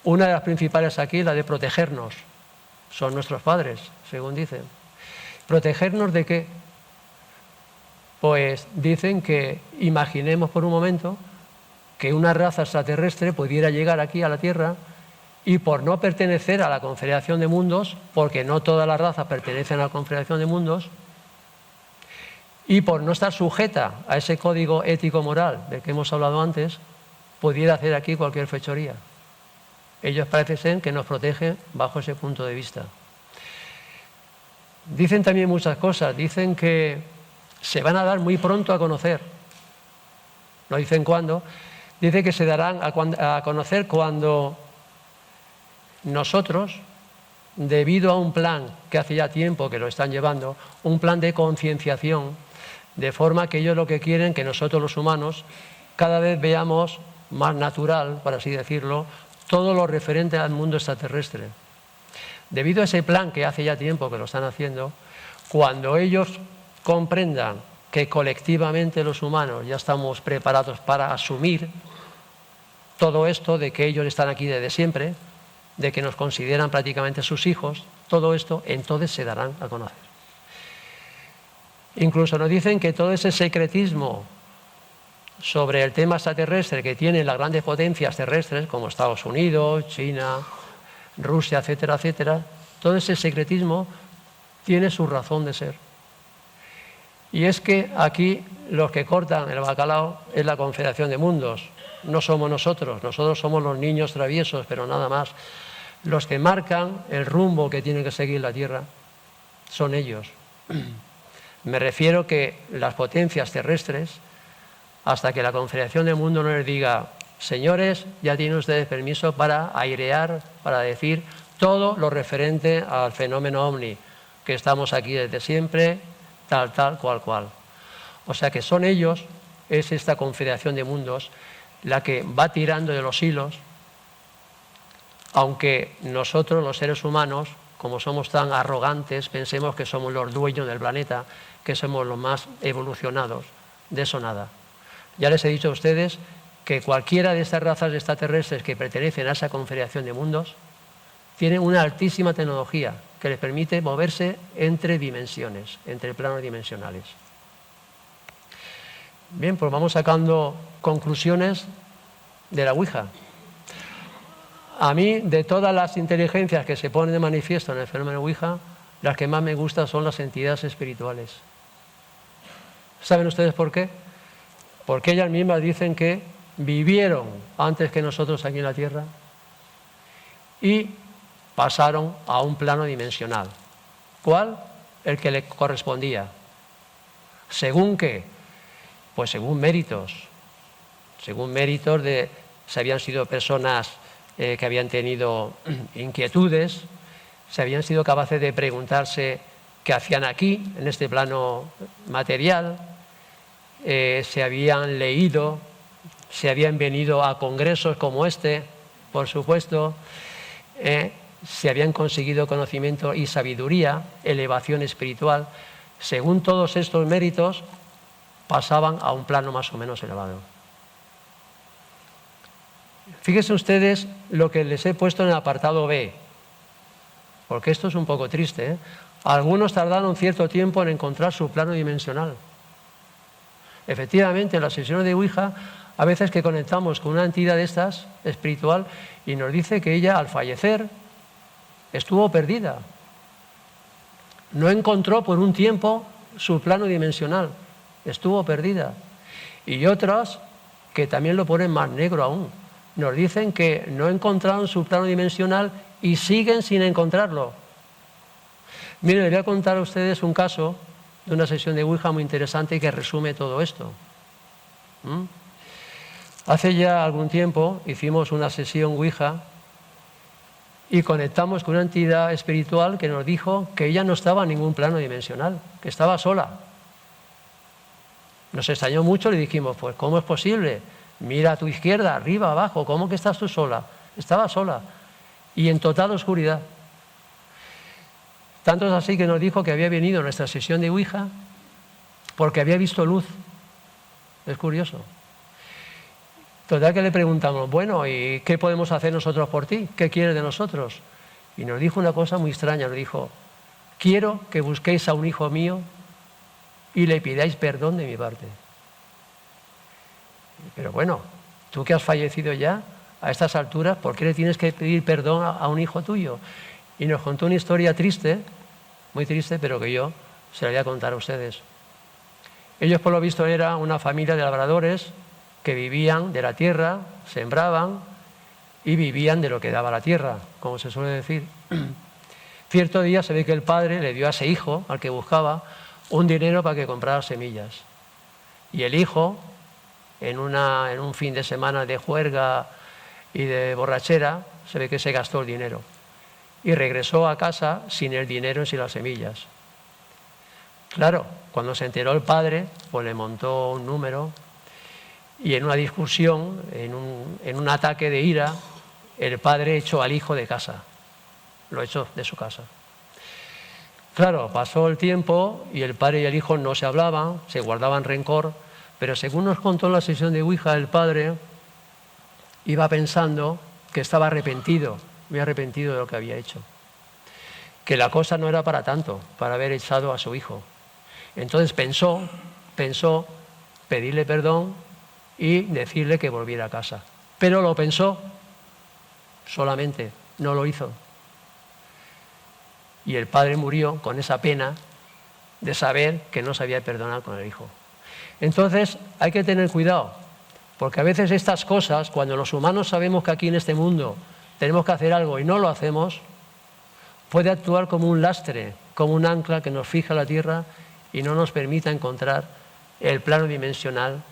Una de las principales aquí es la de protegernos. Son nuestros padres, según dicen. ¿Protegernos de qué? Pues dicen que imaginemos por un momento que una raza extraterrestre pudiera llegar aquí a la Tierra y por no pertenecer a la Confederación de Mundos, porque no todas las razas pertenecen a la Confederación de Mundos, y por no estar sujeta a ese código ético-moral del que hemos hablado antes, pudiera hacer aquí cualquier fechoría. Ellos parece ser que nos protegen bajo ese punto de vista. Dicen también muchas cosas, dicen que se van a dar muy pronto a conocer. No dicen cuándo, dicen que se darán a conocer cuando nosotros, debido a un plan que hace ya tiempo que lo están llevando, un plan de concienciación, de forma que ellos lo que quieren que nosotros los humanos cada vez veamos más natural, por así decirlo, todo lo referente al mundo extraterrestre. Debido a ese plan que hace ya tiempo que lo están haciendo, cuando ellos comprendan que colectivamente los humanos ya estamos preparados para asumir todo esto de que ellos están aquí desde siempre, de que nos consideran prácticamente sus hijos, todo esto entonces se darán a conocer. Incluso nos dicen que todo ese secretismo sobre el tema extraterrestre que tienen las grandes potencias terrestres como Estados Unidos, China, Rusia, etcétera, etcétera, todo ese secretismo tiene su razón de ser. Y es que aquí los que cortan el bacalao es la Confederación de Mundos, no somos nosotros somos los niños traviesos, pero nada más. Los que marcan el rumbo que tiene que seguir la Tierra son ellos. Me refiero que las potencias terrestres, hasta que la Confederación del Mundo no les diga, señores, ya tienen ustedes permiso para airear, para decir todo lo referente al fenómeno ovni, que estamos aquí desde siempre, tal, cual. O sea que son ellos, es esta Confederación de Mundos, la que va tirando de los hilos, aunque nosotros, los seres humanos, como somos tan arrogantes, pensemos que somos los dueños del planeta, que somos los más evolucionados. De eso nada. Ya les he dicho a ustedes que cualquiera de estas razas extraterrestres que pertenecen a esa confederación de mundos tienen una altísima tecnología que les permite moverse entre dimensiones, entre planos dimensionales. Bien, pues vamos sacando conclusiones de la Ouija. A mí, de todas las inteligencias que se ponen de manifiesto en el fenómeno Ouija, las que más me gustan son las entidades espirituales. ¿Saben ustedes por qué? Porque ellas mismas dicen que vivieron antes que nosotros aquí en la Tierra y pasaron a un plano dimensional. ¿Cuál? El que le correspondía. ¿Según qué? Pues según méritos. Según méritos de si habían sido personas que habían tenido inquietudes, si habían sido capaces de preguntarse qué hacían aquí, en este plano material, se habían leído, se habían venido a congresos como este, por supuesto, se habían conseguido conocimiento y sabiduría, elevación espiritual. Según todos estos méritos, pasaban a un plano más o menos elevado. Fíjense ustedes lo que les he puesto en el apartado B, porque esto es un poco triste, ¿eh? Algunos tardaron cierto tiempo en encontrar su plano dimensional. Efectivamente, en las sesiones de Ouija, a veces que conectamos con una entidad de estas, espiritual, y nos dice que ella, al fallecer, estuvo perdida. No encontró por un tiempo su plano dimensional, estuvo perdida. Y otras, que también lo ponen más negro aún, nos dicen que no encontraron su plano dimensional y siguen sin encontrarlo. Miren, les voy a contar a ustedes un caso de una sesión de Ouija muy interesante que resume todo esto. Hace ya algún tiempo hicimos una sesión Ouija y conectamos con una entidad espiritual que nos dijo que ella no estaba en ningún plano dimensional, que estaba sola. Nos extrañó mucho y le dijimos, pues ¿cómo es posible? Mira a tu izquierda, arriba, abajo, ¿cómo que estás tú sola? Estaba sola y en total oscuridad. Tanto es así que nos dijo que había venido a nuestra sesión de Ouija porque había visto luz. Es curioso. Total que le preguntamos, bueno, ¿y qué podemos hacer nosotros por ti? ¿Qué quieres de nosotros? Y nos dijo una cosa muy extraña, nos dijo, quiero que busquéis a un hijo mío y le pidáis perdón de mi parte. Pero bueno, tú que has fallecido ya, a estas alturas, ¿por qué le tienes que pedir perdón a un hijo tuyo? Y nos contó una historia triste, muy triste, pero que yo se la voy a contar a ustedes. Ellos, por lo visto, eran una familia de labradores que vivían de la tierra, sembraban y vivían de lo que daba la tierra, como se suele decir. Cierto día se ve que el padre le dio a ese hijo, al que buscaba, un dinero para que comprara semillas. Y el hijo, en un fin de semana de juerga y de borrachera, se ve que se gastó el dinero. Y regresó a casa sin el dinero y sin las semillas. Claro, cuando se enteró el padre, pues le montó un número y en una discusión, en un ataque de ira, el padre echó al hijo de casa. Lo echó de su casa. Claro, pasó el tiempo y el padre y el hijo no se hablaban, se guardaban rencor, pero según nos contó en la sesión de Ouija, el padre iba pensando que estaba arrepentido, muy arrepentido de lo que había hecho. Que la cosa no era para tanto, para haber echado a su hijo. Entonces pensó pedirle perdón y decirle que volviera a casa. Pero lo pensó solamente, no lo hizo. Y el padre murió con esa pena de saber que no se había perdonado con el hijo. Entonces hay que tener cuidado, porque a veces estas cosas, cuando los humanos sabemos que aquí en este mundo tenemos que hacer algo y no lo hacemos, puede actuar como un lastre, como un ancla que nos fija la tierra y no nos permita encontrar el plano dimensional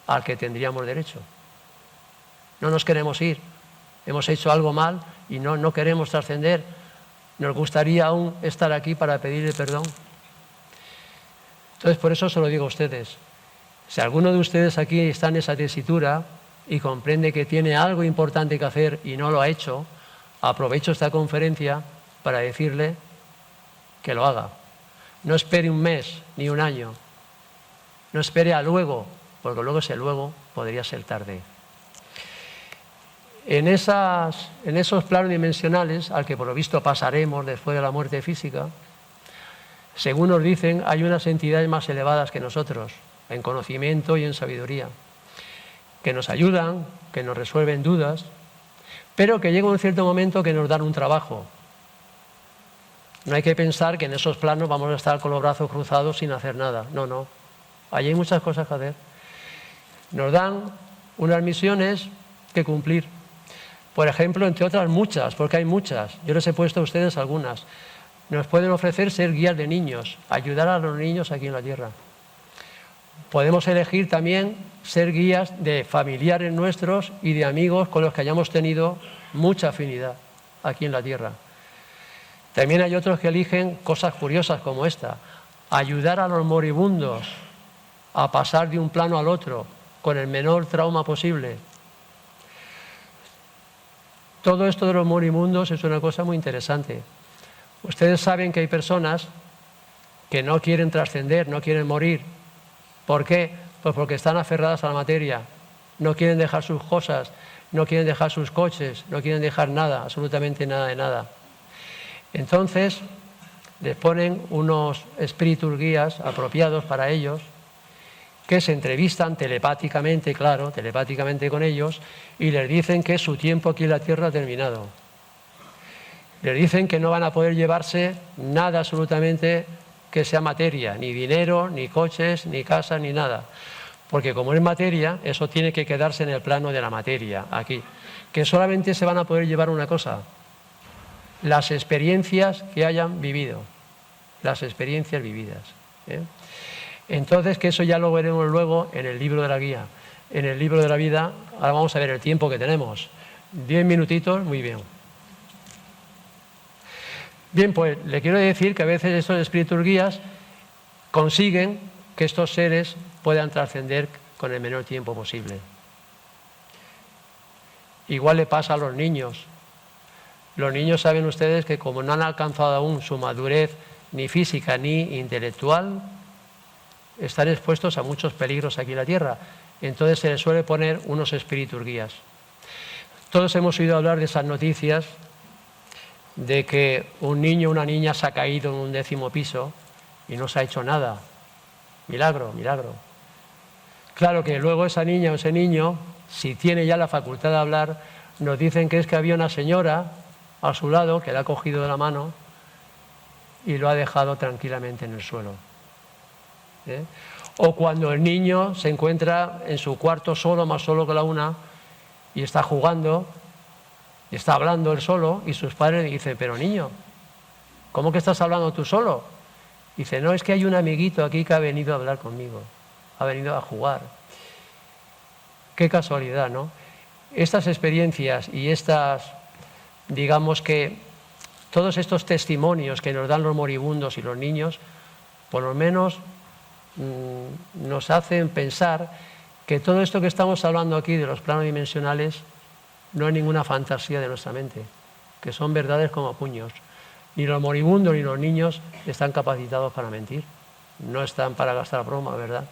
al que tendríamos derecho. No nos queremos ir, hemos hecho algo mal y no queremos trascender. Nos gustaría aún estar aquí para pedirle perdón. Entonces, por eso se lo digo a ustedes. Si alguno de ustedes aquí está en esa tesitura y comprende que tiene algo importante que hacer y no lo ha hecho, aprovecho esta conferencia para decirle que lo haga. No espere un mes ni un año. No espere a luego, porque luego ese luego podría ser tarde. En esos planos dimensionales, al que por lo visto pasaremos después de la muerte física, según nos dicen, hay unas entidades más elevadas que nosotros, en conocimiento y en sabiduría, que nos ayudan, que nos resuelven dudas, pero que llega un cierto momento que nos dan un trabajo. No hay que pensar que en esos planos vamos a estar con los brazos cruzados sin hacer nada. No, no. Allí hay muchas cosas que hacer. Nos dan unas misiones que cumplir. Por ejemplo, entre otras muchas, porque hay muchas. Yo les he puesto a ustedes algunas. Nos pueden ofrecer ser guías de niños, ayudar a los niños aquí en la Tierra. Podemos elegir también ser guías de familiares nuestros y de amigos con los que hayamos tenido mucha afinidad aquí en la Tierra. También hay otros que eligen cosas curiosas como esta: ayudar a los moribundos a pasar de un plano al otro con el menor trauma posible. Todo esto de los moribundos es una cosa muy interesante. Ustedes saben que hay personas que no quieren trascender, no quieren morir. ¿Por qué? Pues porque están aferradas a la materia. No quieren dejar sus cosas, no quieren dejar sus coches, no quieren dejar nada, absolutamente nada de nada. Entonces, les ponen unos espíritus guías apropiados para ellos, que se entrevistan telepáticamente, claro, telepáticamente con ellos, y les dicen que su tiempo aquí en la Tierra ha terminado. Les dicen que no van a poder llevarse nada absolutamente que sea materia, ni dinero, ni coches, ni casa, ni nada. Porque como es materia, eso tiene que quedarse en el plano de la materia, aquí. Que solamente se van a poder llevar una cosa: las experiencias que hayan vivido, las experiencias vividas. Entonces, que eso ya lo veremos luego en el libro de la guía. En el libro de la vida, ahora vamos a ver el tiempo que tenemos. 10 minutitos, muy bien. Bien, pues le quiero decir que a veces estos espíritus guías consiguen que estos seres puedan trascender con el menor tiempo posible. Igual le pasa a los niños. Los niños, saben ustedes que como no han alcanzado aún su madurez ni física ni intelectual, están expuestos a muchos peligros aquí en la Tierra. Entonces se les suele poner unos espíritus guías. Todos hemos oído hablar de esas noticias de que un niño o una niña se ha caído en un 10º piso y no se ha hecho nada. Milagro, milagro. Claro que luego esa niña o ese niño, si tiene ya la facultad de hablar, nos dicen que es que había una señora a su lado que le ha cogido de la mano y lo ha dejado tranquilamente en el suelo. O cuando el niño se encuentra en su cuarto solo, más solo que la una, y está jugando, y está hablando él solo, y sus padres le dicen: pero niño, ¿cómo que estás hablando tú solo? Dice: no, es que hay un amiguito aquí que ha venido a hablar conmigo, ha venido a jugar. Qué casualidad, ¿no? Estas experiencias y estas, digamos que todos estos testimonios que nos dan los moribundos y los niños, por lo menos nos hacen pensar que todo esto que estamos hablando aquí de los planos dimensionales no es ninguna fantasía de nuestra mente, que son verdades como puños. Ni los moribundos ni los niños están capacitados para mentir, no están para gastar broma, ¿verdad?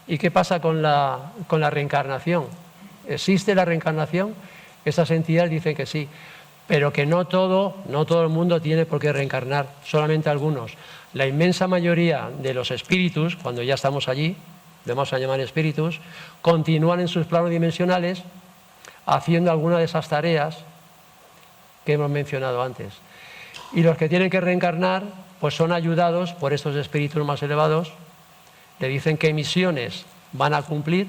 ¿Y qué pasa con la reencarnación? ¿Existe la reencarnación? Estas entidades dicen que sí, pero que no todo el mundo tiene por qué reencarnar, solamente algunos. La inmensa mayoría de los espíritus, cuando ya estamos allí, vamos a llamar espíritus, continúan en sus planos dimensionales haciendo alguna de esas tareas que hemos mencionado antes. Y los que tienen que reencarnar, pues son ayudados por estos espíritus más elevados. Le dicen qué misiones van a cumplir,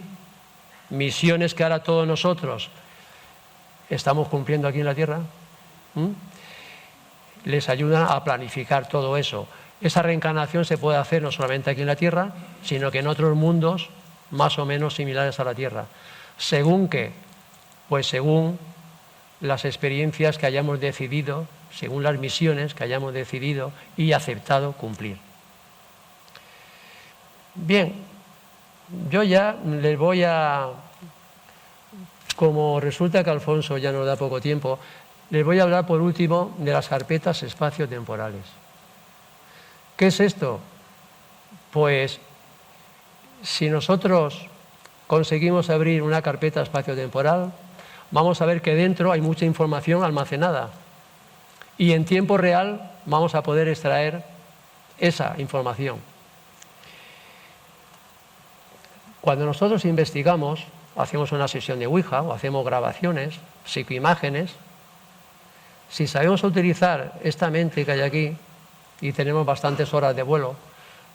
misiones que ahora todos nosotros estamos cumpliendo aquí en la Tierra. Les ayudan a planificar todo eso. Esa reencarnación se puede hacer no solamente aquí en la Tierra, sino que en otros mundos más o menos similares a la Tierra. ¿Según qué? Pues según las experiencias que hayamos decidido, según las misiones que hayamos decidido y aceptado cumplir. Bien, yo ya les voy a como resulta que Alfonso ya nos da poco tiempo, les voy a hablar por último de las carpetas espaciotemporales. ¿Qué es esto? Pues si nosotros conseguimos abrir una carpeta espaciotemporal, vamos a ver que dentro hay mucha información almacenada y en tiempo real vamos a poder extraer esa información. Cuando nosotros investigamos, hacemos una sesión de Ouija o hacemos grabaciones, psicoimágenes, si sabemos utilizar esta mente que hay aquí y tenemos bastantes horas de vuelo,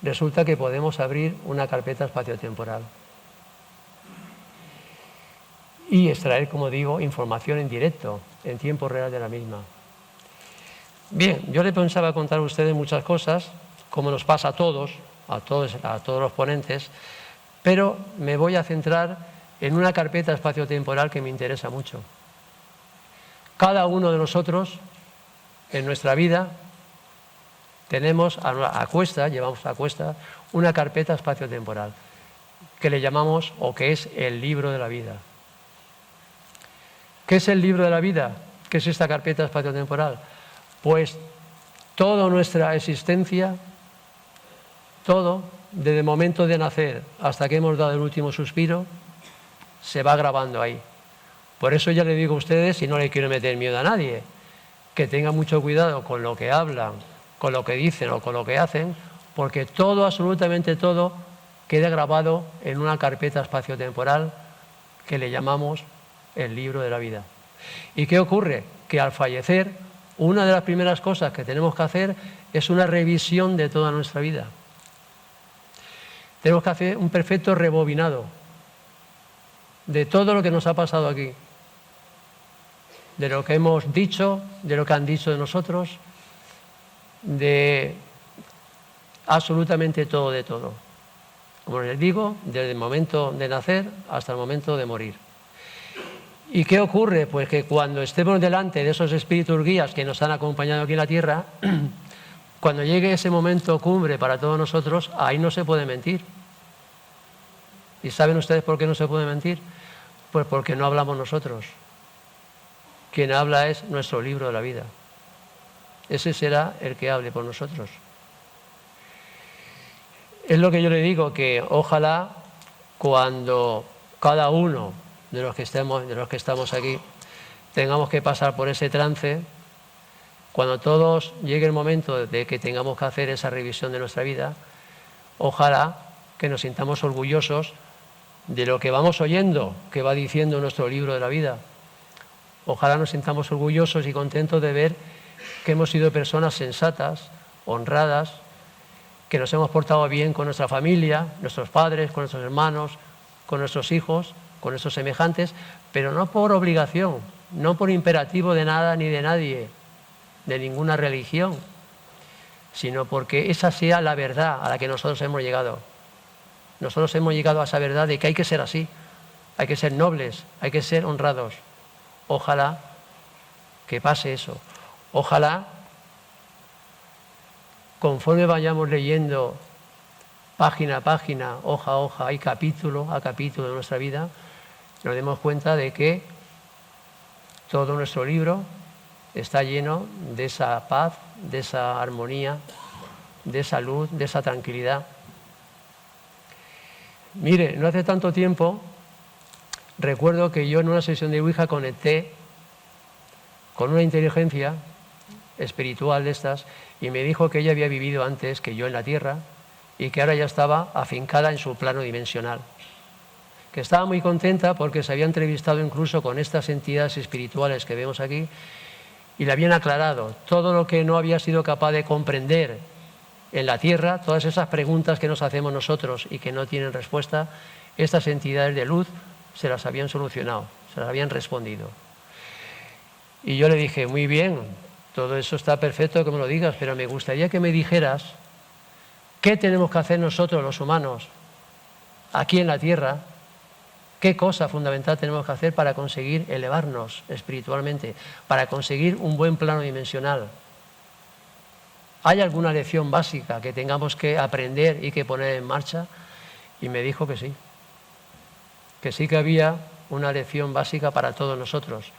resulta que podemos abrir una carpeta espaciotemporal y extraer, como digo, información en directo, en tiempo real de la misma. Bien, yo le pensaba contar a ustedes muchas cosas, como nos pasa a todos los ponentes, pero me voy a centrar en una carpeta espaciotemporal que me interesa mucho. Cada uno de nosotros, en nuestra vida, llevamos a cuesta una carpeta espaciotemporal, que le llamamos, o que es el libro de la vida. ¿Qué es el libro de la vida? ¿Qué es esta carpeta espaciotemporal? Pues toda nuestra existencia, todo, desde el momento de nacer hasta que hemos dado el último suspiro, se va grabando ahí. Por eso ya le digo a ustedes, y no le quiero meter miedo a nadie, que tengan mucho cuidado con lo que hablan, con lo que dicen o con lo que hacen, porque todo, absolutamente todo, queda grabado en una carpeta espaciotemporal que le llamamos el libro de la vida. ¿Y qué ocurre? Que al fallecer, una de las primeras cosas que tenemos que hacer es una revisión de toda nuestra vida. Tenemos que hacer un perfecto rebobinado de todo lo que nos ha pasado aquí, de lo que hemos dicho, de lo que han dicho de nosotros, de absolutamente todo de todo. Como les digo, desde el momento de nacer hasta el momento de morir. ¿Y qué ocurre? Pues que cuando estemos delante de esos espíritus guías que nos han acompañado aquí en la Tierra, cuando llegue ese momento cumbre para todos nosotros, ahí no se puede mentir. ¿Y saben ustedes por qué no se puede mentir? Pues porque no hablamos nosotros. Quien habla es nuestro libro de la vida. Ese será el que hable por nosotros. Es lo que yo le digo, que ojalá cuando cada uno de los que estamos aquí tengamos que pasar por ese trance, cuando todos llegue el momento de que tengamos que hacer esa revisión de nuestra vida, ojalá que nos sintamos orgullosos de lo que vamos oyendo, que va diciendo nuestro libro de la vida. Ojalá nos sintamos orgullosos y contentos de ver que hemos sido personas sensatas, honradas, que nos hemos portado bien con nuestra familia, nuestros padres, con nuestros hermanos, con nuestros hijos, con nuestros semejantes, pero no por obligación, no por imperativo de nada ni de nadie, de ninguna religión, sino porque esa sea la verdad a la que nosotros hemos llegado. Nosotros hemos llegado a esa verdad de que hay que ser así, hay que ser nobles, hay que ser honrados. Ojalá que pase eso. Ojalá, conforme vayamos leyendo página a página, hoja a hoja y capítulo a capítulo de nuestra vida, nos demos cuenta de que todo nuestro libro está lleno de esa paz, de esa armonía, de esa luz, de esa tranquilidad. Mire, no hace tanto tiempo, recuerdo que yo en una sesión de Ouija conecté con una inteligencia espiritual de estas y me dijo que ella había vivido antes que yo en la Tierra y que ahora ya estaba afincada en su plano dimensional. Que estaba muy contenta porque se había entrevistado incluso con estas entidades espirituales que vemos aquí y le habían aclarado todo lo que no había sido capaz de comprender en la Tierra, todas esas preguntas que nos hacemos nosotros y que no tienen respuesta, estas entidades de luz se las habían solucionado, se las habían respondido. Y yo le dije, muy bien, todo eso está perfecto que me lo digas, pero me gustaría que me dijeras qué tenemos que hacer nosotros los humanos aquí en la Tierra, qué cosa fundamental tenemos que hacer para conseguir elevarnos espiritualmente, para conseguir un buen plano dimensional. ¿Hay alguna lección básica que tengamos que aprender y que poner en marcha? Y me dijo que sí que había una lección básica para todos nosotros.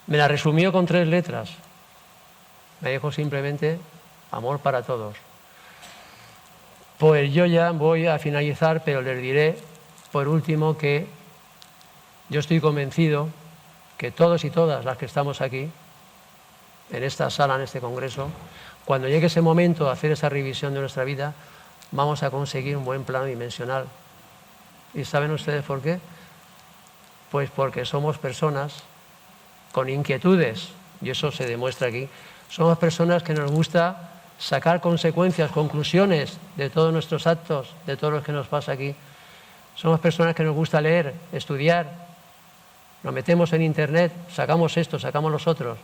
Me la resumió con 3 letras. Me dijo simplemente amor para todos. Pues yo ya voy a finalizar, pero les diré por último que yo estoy convencido que todos y todas las que estamos aquí, en esta sala, en este congreso, cuando llegue ese momento de hacer esa revisión de nuestra vida, vamos a conseguir un buen plano dimensional. ¿Y saben ustedes por qué? Pues porque somos personas con inquietudes, y eso se demuestra aquí. Somos personas que nos gusta sacar consecuencias, conclusiones de todos nuestros actos, de todo lo que nos pasa aquí. Somos personas que nos gusta leer, estudiar, nos metemos en Internet, sacamos esto, sacamos los otros.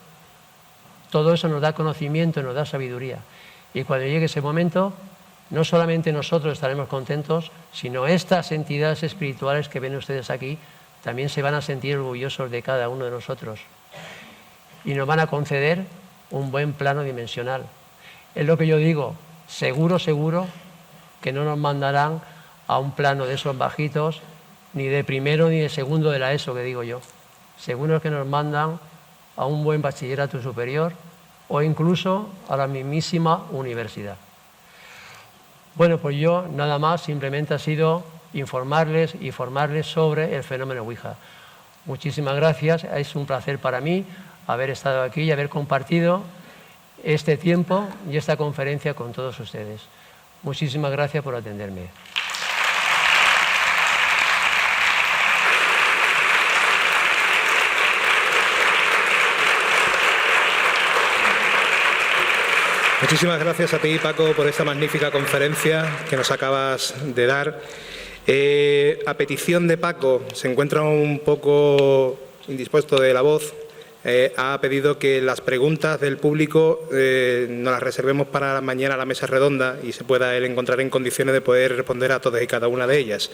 Todo eso nos da conocimiento, nos da sabiduría. Y cuando llegue ese momento, no solamente nosotros estaremos contentos, sino estas entidades espirituales que ven ustedes aquí también se van a sentir orgullosos de cada uno de nosotros. Y nos van a conceder un buen plano dimensional. Es lo que yo digo, seguro, seguro que no nos mandarán a un plano de esos bajitos, ni de primero ni de segundo de la ESO, que digo yo. Seguro que nos mandan a un buen bachillerato superior o incluso a la mismísima universidad. Bueno, pues yo nada más, simplemente ha sido informarles y formarles sobre el fenómeno Ouija. Muchísimas gracias, es un placer para mí haber estado aquí y haber compartido este tiempo y esta conferencia con todos ustedes. Muchísimas gracias por atenderme. Muchísimas gracias a ti, Paco, por esta magnífica conferencia que nos acabas de dar. A petición de Paco, se encuentra un poco indispuesto de la voz, ha pedido que las preguntas del público nos las reservemos para mañana a la mesa redonda y se pueda él encontrar en condiciones de poder responder a todas y cada una de ellas.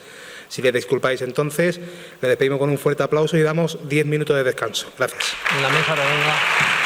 Si le disculpáis entonces, le despedimos con un fuerte aplauso y damos 10 minutos de descanso. Gracias. En la mesa redonda.